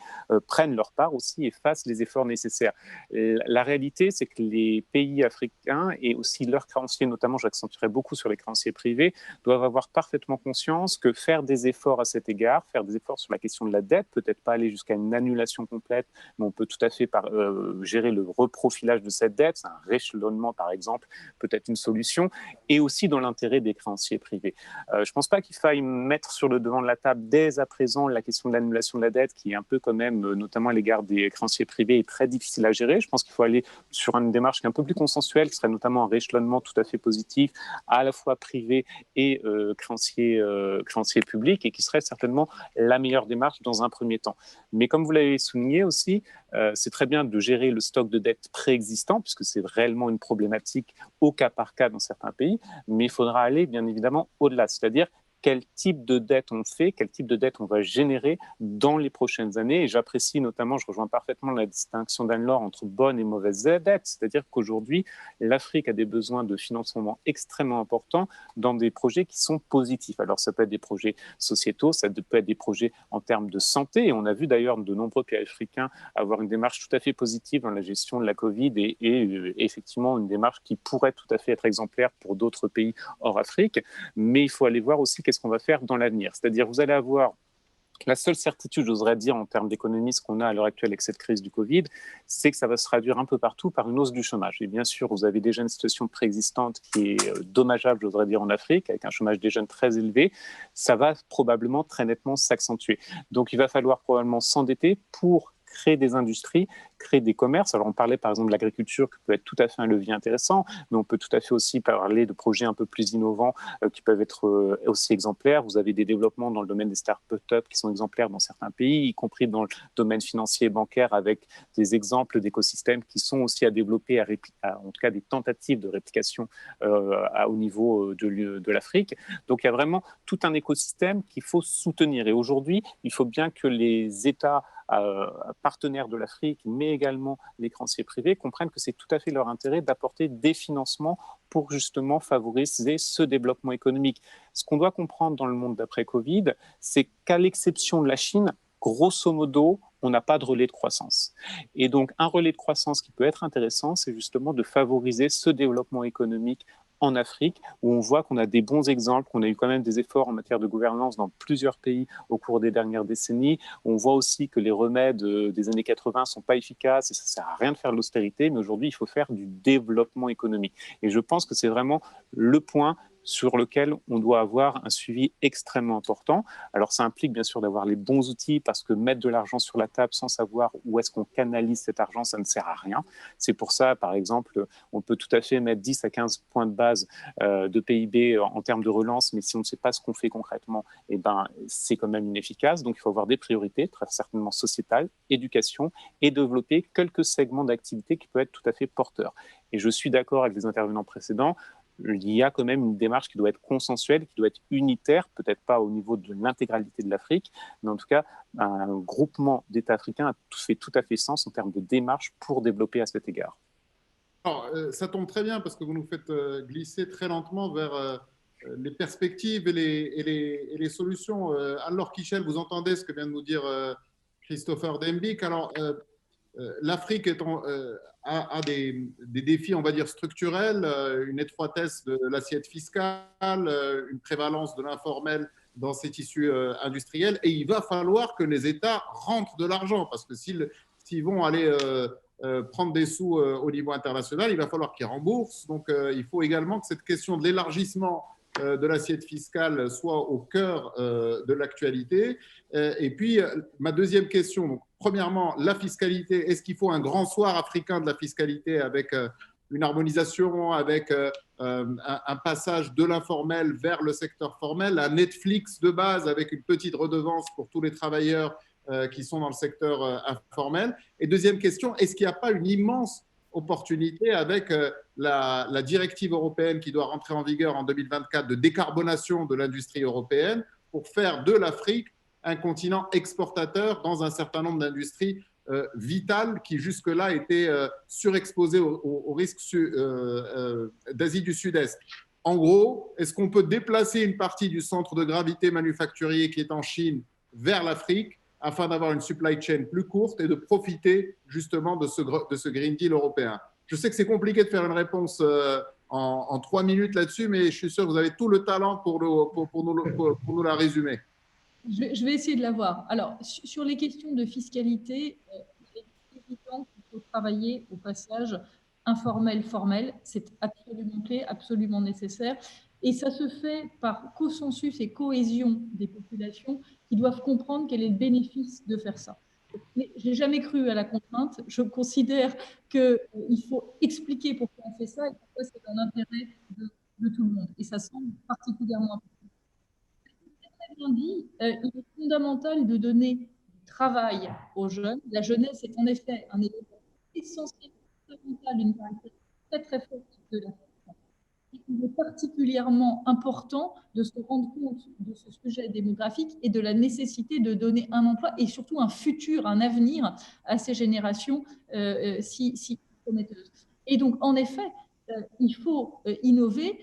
prennent leur part aussi et fassent les efforts nécessaires. La réalité, c'est que les pays africains et aussi leurs créanciers, notamment j'accentuerai beaucoup sur les créanciers privés, doivent avoir parfaitement conscience que faire des efforts à cet égard, faire des efforts sur la question de la dette, peut-être pas aller jusqu'à une annulation complète, mais on peut tout à fait gérer le reprofilage de cette dette, un rééchelonnement par exemple, peut-être une solution, et aussi dans l'intérêt des créanciers privés. Je ne pense pas qu'il faille mettre sur le devant de la table dès à présent la question de l'annulation de la dette, qui est un peu quand même, notamment à l'égard des créanciers privés, est très difficile à gérer. Je pense qu'il faut aller sur une démarche qui est un peu plus consensuelle, qui serait notamment un rééchelonnement tout à fait positif, à la fois privé et créancier public, et qui serait certainement la meilleure démarche dans un premier temps. Mais comme vous l'avez souligné aussi, c'est très bien de gérer le stock de dette préexistant, puisque c'est réellement une problématique au cas par cas dans certains pays, mais il faudra aller bien évidemment au-delà, c'est-à-dire quel type de dette on fait, quel type de dette on va générer dans les prochaines années. Et j'apprécie notamment, je rejoins parfaitement la distinction d'Anne-Laure entre bonne et mauvaise dette, c'est-à-dire qu'aujourd'hui, l'Afrique a des besoins de financement extrêmement importants dans des projets qui sont positifs. Alors ça peut être des projets sociétaux, ça peut être des projets en termes de santé, et on a vu d'ailleurs de nombreux pays africains avoir une démarche tout à fait positive dans la gestion de la Covid et effectivement une démarche qui pourrait tout à fait être exemplaire pour d'autres pays hors Afrique. Mais il faut aller voir aussi qu'est-ce qu'on va faire dans l'avenir. C'est-à-dire, vous allez avoir la seule certitude, j'oserais dire, en termes d'économie, ce qu'on a à l'heure actuelle avec cette crise du Covid, c'est que ça va se traduire un peu partout par une hausse du chômage. Et bien sûr, vous avez déjà une situation préexistante qui est dommageable, j'oserais dire, en Afrique, avec un chômage des jeunes très élevé. Ça va probablement très nettement s'accentuer. Donc, il va falloir probablement s'endetter pour créer des industries, créer des commerces. Alors, on parlait par exemple de l'agriculture qui peut être tout à fait un levier intéressant, mais on peut tout à fait aussi parler de projets un peu plus innovants qui peuvent être aussi exemplaires. Vous avez des développements dans le domaine des start-up qui sont exemplaires dans certains pays, y compris dans le domaine financier et bancaire, avec des exemples d'écosystèmes qui sont aussi à développer, en tout cas des tentatives de réplication au niveau de l'Afrique. Donc, il y a vraiment tout un écosystème qu'il faut soutenir. Et aujourd'hui, il faut bien que les États partenaires de l'Afrique, mais également les créanciers privés, comprennent que c'est tout à fait leur intérêt d'apporter des financements pour justement favoriser ce développement économique. Ce qu'on doit comprendre dans le monde d'après-Covid, c'est qu'à l'exception de la Chine, grosso modo, on n'a pas de relais de croissance. Et donc, un relais de croissance qui peut être intéressant, c'est justement de favoriser ce développement économique en Afrique, où on voit qu'on a des bons exemples, qu'on a eu quand même des efforts en matière de gouvernance dans plusieurs pays au cours des dernières décennies. On voit aussi que les remèdes des années 80 ne sont pas efficaces et ça ne sert à rien de faire de l'austérité, mais aujourd'hui, il faut faire du développement économique. Et je pense que c'est vraiment le point sur lequel on doit avoir un suivi extrêmement important. Alors ça implique bien sûr d'avoir les bons outils, parce que mettre de l'argent sur la table sans savoir où est-ce qu'on canalise cet argent, ça ne sert à rien. C'est pour ça, par exemple, on peut tout à fait mettre 10 à 15 points de base de PIB en termes de relance, mais si on ne sait pas ce qu'on fait concrètement, eh ben, c'est quand même inefficace. Donc il faut avoir des priorités, très certainement sociétales, éducation, et développer quelques segments d'activité qui peuvent être tout à fait porteurs. Et je suis d'accord avec les intervenants précédents, il y a quand même une démarche qui doit être consensuelle, qui doit être unitaire, peut-être pas au niveau de l'intégralité de l'Afrique, mais en tout cas, un groupement d'États africains fait tout à fait sens en termes de démarche pour développer à cet égard. Alors, ça tombe très bien parce que vous nous faites glisser très lentement vers les perspectives et les solutions. Anne-Laure Kiechel, vous entendez ce que vient de nous dire Christopher Dembicq. Alors, l'Afrique a des défis, on va dire, structurels, une étroitesse de l'assiette fiscale, une prévalence de l'informel dans ces tissus industriels, et il va falloir que les États rentrent de l'argent, parce que s'ils vont aller prendre des sous au niveau international, il va falloir qu'ils remboursent. Donc, il faut également que cette question de l'élargissement de l'assiette fiscale soit au cœur de l'actualité. Et puis, ma deuxième question, donc, premièrement, la fiscalité. Est-ce qu'il faut un grand soir africain de la fiscalité avec une harmonisation, avec un passage de l'informel vers le secteur formel, un Netflix de base avec une petite redevance pour tous les travailleurs qui sont dans le secteur informel? Et deuxième question, est-ce qu'il n'y a pas une immense opportunité avec la directive européenne qui doit rentrer en vigueur en 2024 de décarbonation de l'industrie européenne pour faire de l'Afrique un continent exportateur dans un certain nombre d'industries vitales qui jusque-là étaient surexposées aux risques d'Asie du Sud-Est? En gros, est-ce qu'on peut déplacer une partie du centre de gravité manufacturier qui est en Chine vers l'Afrique afin d'avoir une supply chain plus courte et de profiter justement de ce Green Deal européen? Je sais que c'est compliqué de faire une réponse en 3 minutes là-dessus, mais je suis sûr que vous avez tout le talent pour nous la résumer. Je vais essayer de l'avoir. Alors, sur les questions de fiscalité, il est évident qu'il faut travailler au passage informel-formel. C'est absolument clé, absolument nécessaire. Et ça se fait par consensus et cohésion des populations qui doivent comprendre quel est le bénéfice de faire ça. Mais je n'ai jamais cru à la contrainte. Je considère qu'il faut expliquer pourquoi on fait ça et pourquoi c'est dans l'intérêt de tout le monde. Et ça semble particulièrement important. Bien dit, il est fondamental de donner du travail aux jeunes. La jeunesse est en effet un élément essentiel, fondamental, une caractéristique très très forte de la société. Il est particulièrement important de se rendre compte de ce sujet démographique et de la nécessité de donner un emploi et surtout un futur, un avenir à ces générations si prometteuses. Et donc, en effet, il faut innover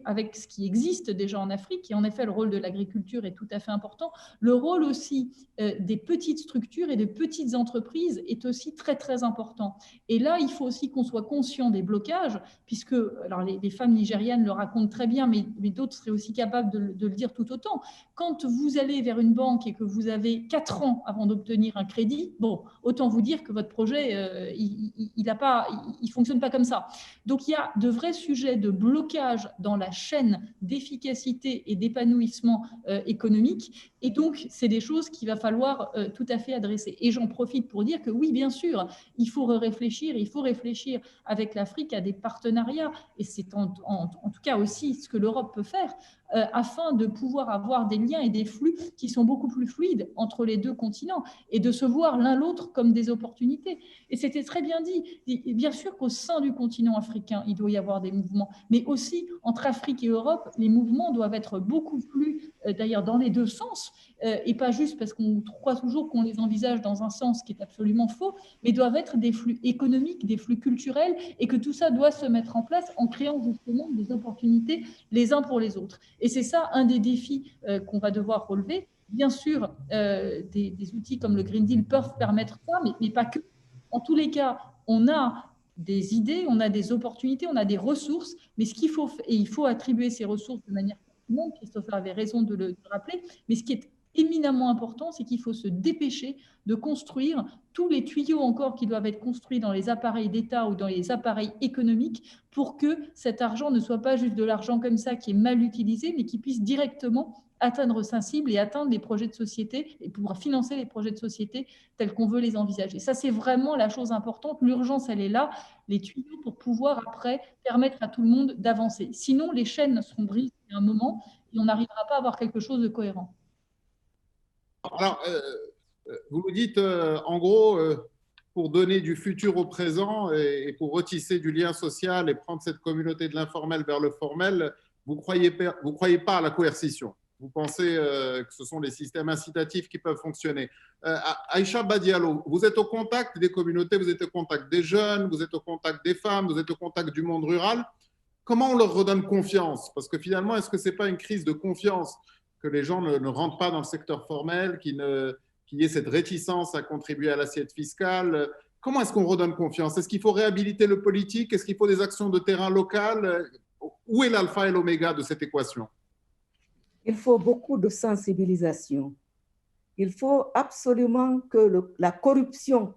avec ce qui existe déjà en Afrique. Et en effet, le rôle de l'agriculture est tout à fait important. Le rôle aussi des petites structures et des petites entreprises est aussi très, très important. Et là, il faut aussi qu'on soit conscient des blocages, puisque alors les femmes nigérianes le racontent très bien, mais d'autres seraient aussi capables de le dire tout autant. Quand vous allez vers une banque et que vous avez 4 ans avant d'obtenir un crédit, bon, autant vous dire que votre projet, il fonctionne pas comme ça. Donc, il y a de vrais sujets de blocage dans la chaîne d'efficacité et d'épanouissement économique. Et donc, c'est des choses qu'il va falloir tout à fait adresser. Et j'en profite pour dire que oui, bien sûr, il faut réfléchir avec l'Afrique à des partenariats. Et c'est en tout cas aussi ce que l'Europe peut faire afin de pouvoir avoir des liens et des flux qui sont beaucoup plus fluides entre les deux continents et de se voir l'un l'autre comme des opportunités. Et c'était très bien dit. Et bien sûr qu'au sein du continent africain, il doit y avoir des mouvements, mais aussi entre Afrique et Europe, les mouvements doivent être beaucoup plus, d'ailleurs dans les deux sens, et pas juste parce qu'on croit toujours qu'on les envisage dans un sens qui est absolument faux, mais doivent être des flux économiques, des flux culturels, et que tout ça doit se mettre en place en créant justement des opportunités les uns pour les autres. Et c'est ça un des défis qu'on va devoir relever. Bien sûr, des outils comme le Green Deal peuvent permettre ça, mais pas que. En tous les cas, on a des idées, on a des opportunités, on a des ressources, mais ce qu'il faut, et il faut attribuer ces ressources de manière pertinente, Christopher avait raison de le rappeler, mais ce qui est éminemment important, c'est qu'il faut se dépêcher de construire tous les tuyaux encore qui doivent être construits dans les appareils d'État ou dans les appareils économiques pour que cet argent ne soit pas juste de l'argent comme ça qui est mal utilisé, mais qui puisse directement atteindre sa cible et atteindre les projets de société et pouvoir financer les projets de société tels qu'on veut les envisager. Ça, c'est vraiment la chose importante. L'urgence, elle est là, les tuyaux pour pouvoir après permettre à tout le monde d'avancer. Sinon, les chaînes seront brisées à un moment et on n'arrivera pas à avoir quelque chose de cohérent. Alors, vous nous dites, en gros, pour donner du futur au présent et pour retisser du lien social et prendre cette communauté de l'informel vers le formel, vous croyez pas à la coercition. Vous pensez que ce sont les systèmes incitatifs qui peuvent fonctionner. Aïcha Badialo, vous êtes au contact des communautés, vous êtes au contact des jeunes, vous êtes au contact des femmes, vous êtes au contact du monde rural. Comment on leur redonne confiance? Parce que finalement, est-ce que ce n'est pas une crise de confiance que les gens ne rentrent pas dans le secteur formel, qu'il y ait cette réticence à contribuer à l'assiette fiscale? Comment est-ce qu'on redonne confiance? Est-ce qu'il faut réhabiliter le politique? Est-ce qu'il faut des actions de terrain locales? Où est l'alpha et l'oméga de cette équation? Il faut beaucoup de sensibilisation. Il faut absolument que la corruption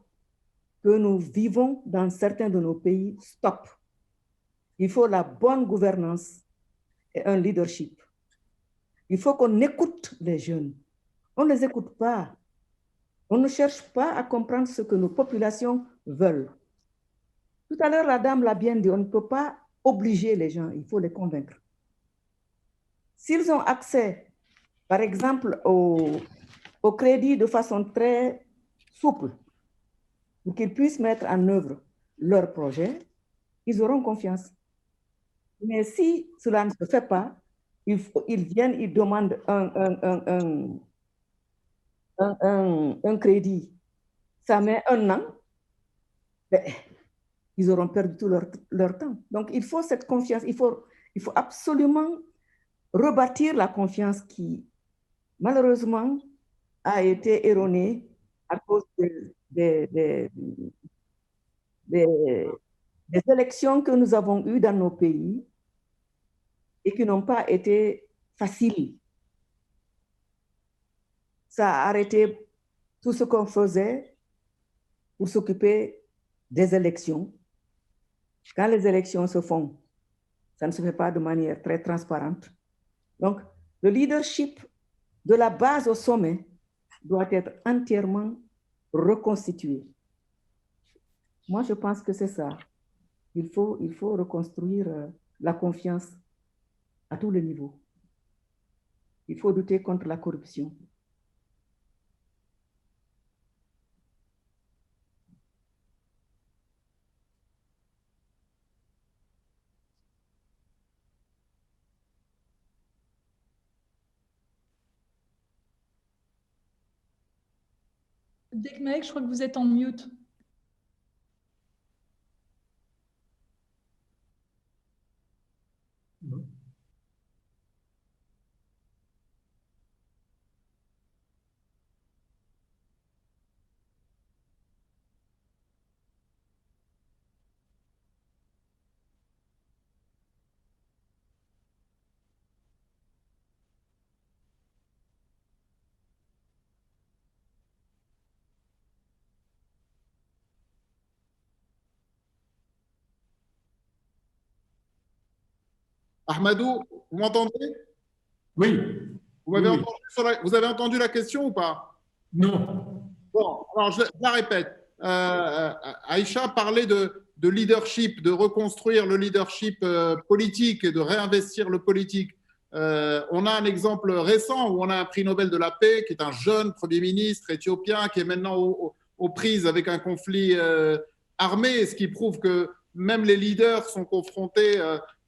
que nous vivons dans certains de nos pays stoppe. Il faut la bonne gouvernance et un leadership. Il faut qu'on écoute les jeunes. On ne les écoute pas. On ne cherche pas à comprendre ce que nos populations veulent. Tout à l'heure, la dame l'a bien dit, on ne peut pas obliger les gens, il faut les convaincre. S'ils ont accès, par exemple, au crédit de façon très souple, pour qu'ils puissent mettre en œuvre leur projet, ils auront confiance. Mais si cela ne se fait pas, ils viennent, ils demandent un crédit. Ça met un an, ben, ils auront perdu tout leur temps. Donc, il faut cette confiance. Il faut absolument rebâtir la confiance qui, malheureusement, a été erronée à cause des élections que nous avons eues dans nos pays et qui n'ont pas été faciles. Ça a arrêté tout ce qu'on faisait pour s'occuper des élections. Quand les élections se font, ça ne se fait pas de manière très transparente. Donc, le leadership de la base au sommet doit être entièrement reconstitué. Moi, je pense que c'est ça. Il faut reconstruire la confiance à tous les niveaux. Il faut lutter contre la corruption. Dekmaek, je crois que vous êtes en mute. Ahmadou, vous m'entendez? Oui. Vous avez, Oui. entendu vous avez entendu la question ou pas? Non. Bon, alors je la répète. Aïcha parlait de leadership, de reconstruire le leadership politique et de réinvestir le politique. On a un exemple récent où on a un prix Nobel de la paix qui est un jeune Premier ministre éthiopien qui est maintenant aux prises avec un conflit armé, ce qui prouve que même les leaders sont confrontés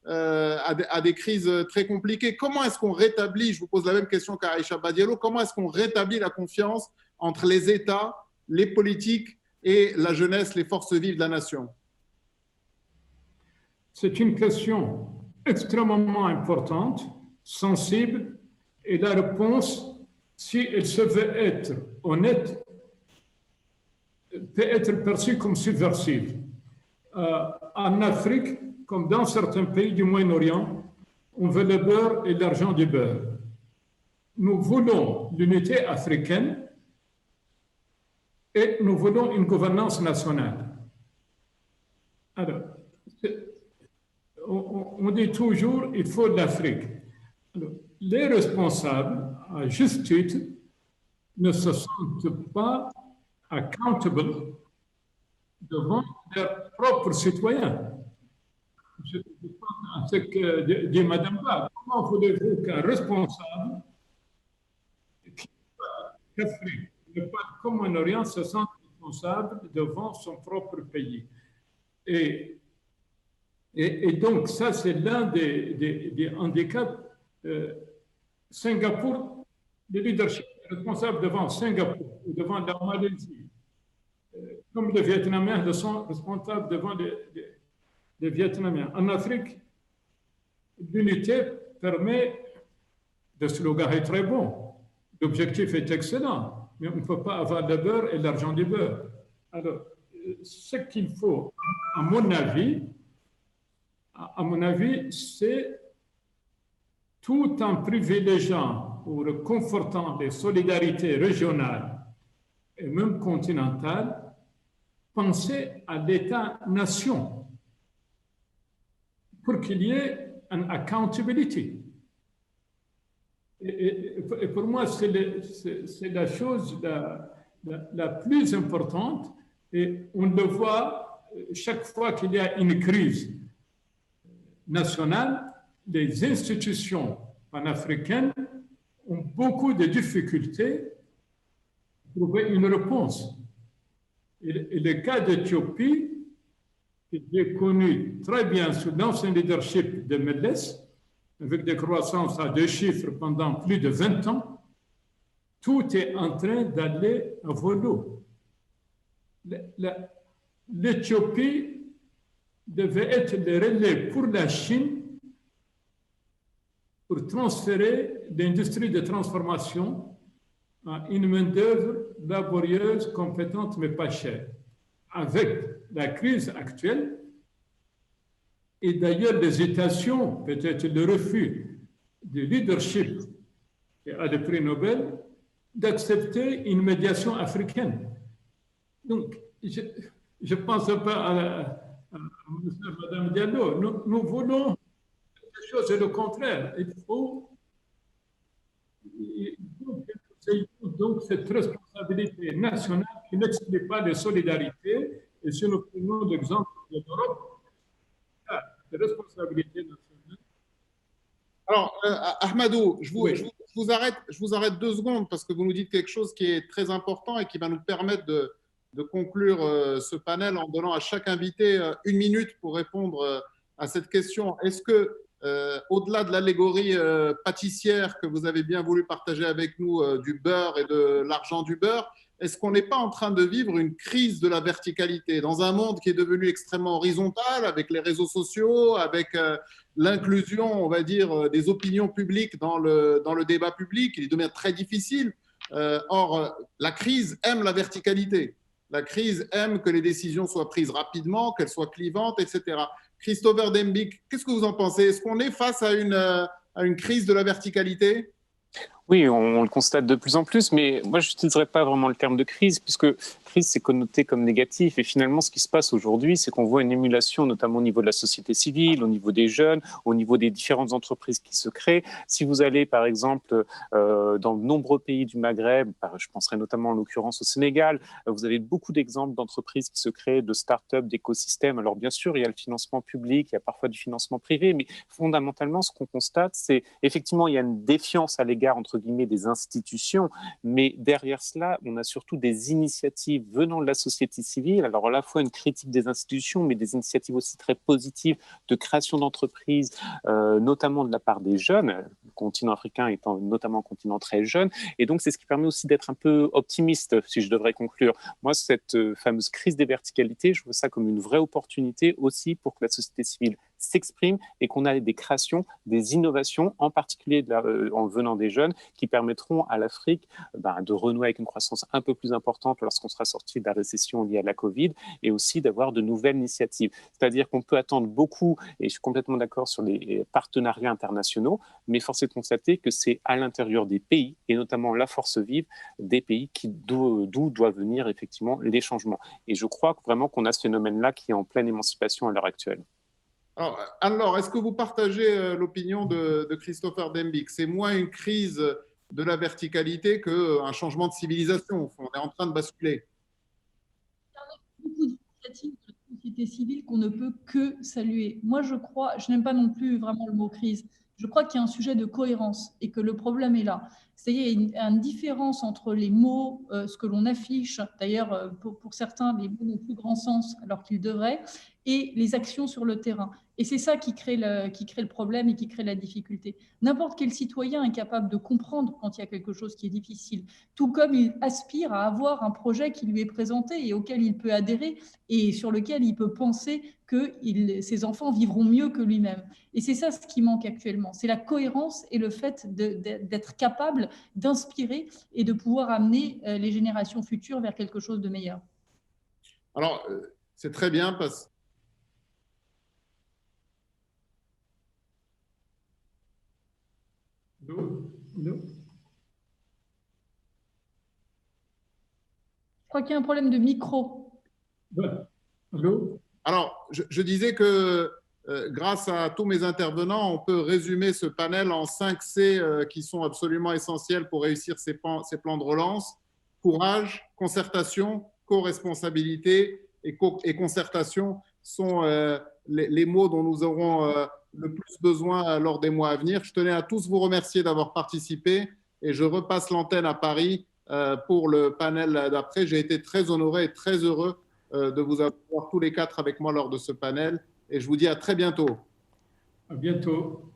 à des crises très compliquées. Comment est-ce qu'on rétablit, je vous pose la même question qu'à Aïcha Badialo, comment est-ce qu'on rétablit la confiance entre les États, les politiques et la jeunesse, les forces vives de la nation? C'est une question extrêmement importante, sensible, et la réponse, si elle se veut être honnête, peut être perçue comme subversive. En Afrique, comme dans certains pays du Moyen-Orient, on veut le beurre et l'argent du beurre. Nous voulons l'unité africaine et nous voulons une gouvernance nationale. Alors, on dit toujours il faut l'Afrique. Les responsables, à juste titre, ne se sentent pas accountable devant leurs propres citoyens. Je pense à ce que dit Mme Ba. Comment voulez-vous qu'un responsable qui d'Afrique, ne pas comme en Orient, se sente responsable devant son propre pays? Et donc, ça, c'est l'un des handicaps. Singapour, le leadership est responsable devant Singapour ou devant la Malaisie, comme les Vietnamiens le sont responsables devant les Vietnamiens. En Afrique, l'unité permet, le slogan est très bon, l'objectif est excellent, mais on ne peut pas avoir le beurre et l'argent du beurre. Alors, ce qu'il faut, à mon avis, c'est tout en privilégiant ou confortant les solidarités régionales et même continentales, penser à l'État-nation pour qu'il y ait une accountability. Et pour moi, c'est la chose la plus importante, et on le voit chaque fois qu'il y a une crise nationale. Les institutions panafricaines ont beaucoup de difficultés à trouver une réponse. Et le cas d'Éthiopie, que j'ai connu très bien sous l'ancien leadership de Meles, avec des croissances à 2 chiffres pendant plus de 20 ans, tout est en train d'aller à volo. L'Éthiopie devait être le relais pour la Chine pour transférer l'industrie de transformation à une main-d'œuvre laborieuse, compétente, mais pas chère. Avec la crise actuelle, et d'ailleurs l'hésitation, peut-être le refus du leadership qui a le prix Nobel, d'accepter une médiation africaine. Donc, je pense pas à Mme Diallo. Nous voulons quelque chose et le contraire. Il faut donc cette responsabilité nationale qui n'exclut pas les solidarités. Et si nous prenons l'exemple de l'Europe, la responsabilité nationale. Alors, Ahmadou, je vous arrête 2 secondes parce que vous nous dites quelque chose qui est très important et qui va nous permettre de conclure ce panel en donnant à chaque invité 1 minute pour répondre à cette question. Est-ce que, au-delà de l'allégorie pâtissière que vous avez bien voulu partager avec nous du beurre et de l'argent du beurre, est-ce qu'on n'est pas en train de vivre une crise de la verticalité dans un monde qui est devenu extrêmement horizontal avec les réseaux sociaux, avec l'inclusion, on va dire, des opinions publiques dans le débat public? Il devient très difficile. Or, la crise aime la verticalité. La crise aime que les décisions soient prises rapidement, qu'elles soient clivantes, etc. Christopher Dembicq, qu'est-ce que vous en pensez? Est-ce qu'on est face à une crise de la verticalité? Oui, on le constate de plus en plus, mais moi, je n'utiliserais pas vraiment le terme de crise, puisque crise, c'est connoté comme négatif. Et finalement, ce qui se passe aujourd'hui, c'est qu'on voit une émulation, notamment au niveau de la société civile, au niveau des jeunes, au niveau des différentes entreprises qui se créent. Si vous allez, par exemple, dans de nombreux pays du Maghreb, je penserai notamment en l'occurrence au Sénégal, vous avez beaucoup d'exemples d'entreprises qui se créent, de start-up, d'écosystèmes. Alors, bien sûr, il y a le financement public, il y a parfois du financement privé, mais fondamentalement, ce qu'on constate, c'est effectivement, il y a une défiance à l'égard, entre guillemets, des institutions, mais derrière cela, on a surtout des initiatives venant de la société civile, alors à la fois une critique des institutions, mais des initiatives aussi très positives de création d'entreprises, notamment de la part des jeunes, le continent africain étant notamment un continent très jeune, et donc c'est ce qui permet aussi d'être un peu optimiste, si je devrais conclure. Moi, cette fameuse crise des verticalités, je vois ça comme une vraie opportunité aussi pour que la société civile s'exprime et qu'on ait des créations, des innovations, en particulier en venant des jeunes, qui permettront à l'Afrique de renouer avec une croissance un peu plus importante lorsqu'on sera sorti de la récession liée à la Covid, et aussi d'avoir de nouvelles initiatives. C'est-à-dire qu'on peut attendre beaucoup, et je suis complètement d'accord sur les partenariats internationaux, mais force est de constater que c'est à l'intérieur des pays, et notamment la force vive des pays d'où doivent venir effectivement les changements. Et je crois vraiment qu'on a ce phénomène-là qui est en pleine émancipation à l'heure actuelle. Alors, est-ce que vous partagez l'opinion de Christopher Dembicq? C'est moins une crise de la verticalité qu'un changement de civilisation. On est en train de basculer. Il y a beaucoup d'initiatives de la société civile qu'on ne peut que saluer. Moi, je n'aime pas non plus vraiment le mot crise. Je crois qu'il y a un sujet de cohérence et que le problème est là. C'est-à-dire qu'il y a une différence entre les mots, ce que l'on affiche, d'ailleurs pour certains, les mots n'ont plus grand sens alors qu'ils devraient, et les actions sur le terrain. Et c'est ça qui crée le problème et qui crée la difficulté. N'importe quel citoyen est capable de comprendre quand il y a quelque chose qui est difficile, tout comme il aspire à avoir un projet qui lui est présenté et auquel il peut adhérer et sur lequel il peut penser que ses enfants vivront mieux que lui-même. Et c'est ça ce qui manque actuellement, c'est la cohérence et le fait d'être capable d'inspirer et de pouvoir amener les générations futures vers quelque chose de meilleur. Alors, c'est très bien parce Je crois qu'il y a un problème de micro. Allô? Alors, je disais que grâce à tous mes intervenants, on peut résumer ce panel en 5 C qui sont absolument essentiels pour réussir ces plans de relance. Courage, concertation, co-responsabilité et concertation sont les mots dont nous aurons le plus besoin lors des mois à venir. Je tenais à tous vous remercier d'avoir participé et je repasse l'antenne à Paris pour le panel d'après. J'ai été très honoré et très heureux de vous avoir tous les 4 avec moi lors de ce panel et je vous dis à très bientôt. À bientôt.